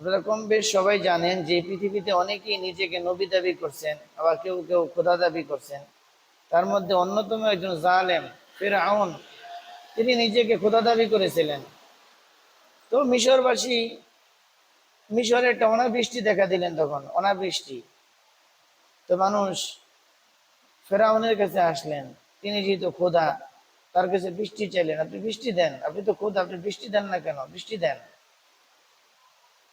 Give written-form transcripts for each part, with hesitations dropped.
আপনারা কম বেশ সবাই জানেন যে পৃথিবীতে অনেকেই নিজেকে নবী দাবি করছেন, আবার কেউ কেউ খোদা দাবি করছেন। তার মধ্যে অন্যতম একজন জালেম ফিরআউন, তিনি নিজেকে খোদা দাবি করেছিলেন। তো মিশরবাসী মিশরে একটা অনাবৃষ্টি দেখা দিলেন, তখন অনাবৃষ্টি। তো মানুষ ফেরাউনের কাছে আসলেন, তিনি যেহেতু খোদা, তার কাছে বৃষ্টি চাইলেন, আপনি বৃষ্টি দেন, আপনি তো খোদা, আপনি বৃষ্টি দেন না কেন, বৃষ্টি দেন।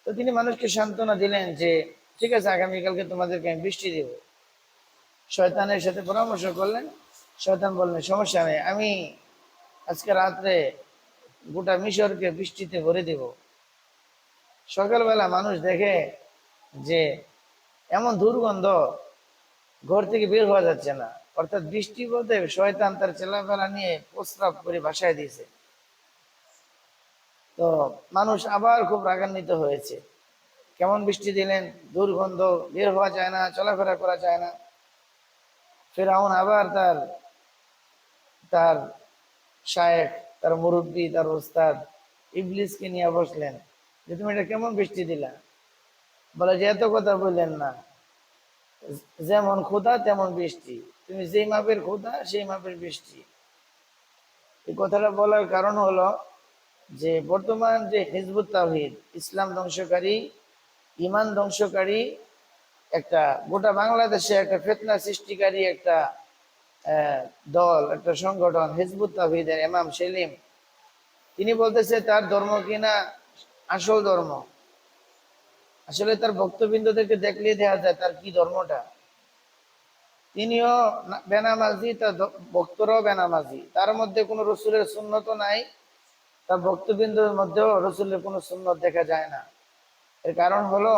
তো তিনি মানুষকে সান্ত্বনা দিলেন যে ঠিক আছে, আগামীকালকে তোমাদেরকে আমি বৃষ্টি দেব। শয়তানের সাথে পরামর্শ করলেন। শয়তান বললেন সমস্যা নেই, আমি আজকে রাত্রে গোটা মিশরকে বৃষ্টিতে ভরে দেব। সকালবেলা মানুষ দেখে যে এমন দুর্গন্ধ, ঘর থেকে বের হওয়া যাচ্ছে না। অর্থাৎ বৃষ্টি বলতে শয়তান তার চেলাফেলা নিয়ে প্রস্রাব করে বাসায় দিয়েছে। তো মানুষ আবার খুব রাগান্বিত হয়েছে, কেমন বৃষ্টি দিলেন, দুর্গন্ধ, বের হওয়া যায় না, চলাফেরা করা যায় না। ফেরাউন আবার তার তার শায়েখ, তার মুরব্বী, তার ওস্তাদ ইবলিসকে নিয়ে বসলেন যে তুমি এটা কেমন বৃষ্টি দিলা। বলে যে এত কথা বললেন না, যেমন খোদা তেমন বৃষ্টি, তুমি যেই মাপের খোদা সেই মাপের বৃষ্টি। এই কথাটা বলার কারণ হলো যে বর্তমান যে হিজবুত তাওহীদ, ইসলাম ধ্বংসকারী, ইমান ধ্বংসকারী একটা, গোটা বাংলাদেশে একটা ফিতনা সৃষ্টিকারী একটা দল, একটা সংগঠন হিজবুত তাওহীদের ইমাম সেলিম, তিনি বলতেছে তার ধর্ম কিনা আসল ধর্ম। আসলে তার ভক্তবৃন্দদেরকে দেখলে দেখা যায় তার কি ধর্মটা। তিনিও বেনামাজি, তার ভক্তরাও বেনামাজি, তার মধ্যে কোনো রসুলের সুন্নত নাই, তার ভক্তবৃন্দের মধ্যেও রসুলের কোনো সুন্নত দেখা যায় না। এর কারণ হলো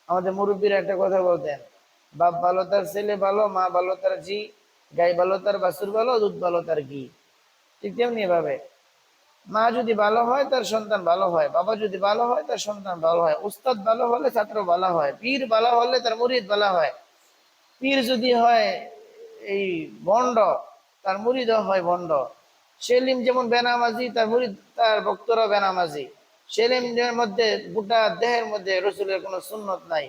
আমাদের মুরব্বীরা একটা কথা বলতেন, বাপ ভালো তার ছেলে ভালো, মা ভালো তার জি, গাই ভালো তার বাছুর ভালো, দুধ ভালো তার ঘি। ঠিক তেমনি ভাবে মা যদি ভালো হয় তার সন্তান ভালো হয়, বাবা যদি ভালো হয় তার সন্তান ভালো হয়, উস্তাদ ভালো হলে ছাত্র ভালো হয়, পীর ভালো হলে তার মুরিদ ভালো হয়। পীর যদি হয় এই ভণ্ড, তার মুরিদও হয় ভণ্ড। সেলিম যেমন বেনামাজি, তার মুরিদ তার ভক্তরা বেনামাজি। সেলিমের মধ্যে গোটা দেহের মধ্যে রসুলের কোনো সুন্নত নাই,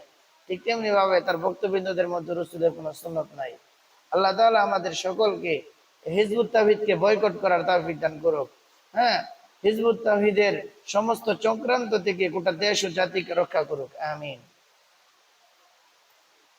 ঠিক তেমনি ভাবে তার ভক্তবৃন্দদের মধ্যে রসুলের কোনো সুন্নত নাই। আল্লাহ তাআলা আমাদের সকলকে হিজবুত তাওহীদকে বয়কট করার তৌফিক দান করুক। হ্যাঁ, হিজবুত তাওহীদের সমস্ত চক্রান্ত থেকে গোটা দেশ ও জাতিকে রক্ষা করুক, আমিন।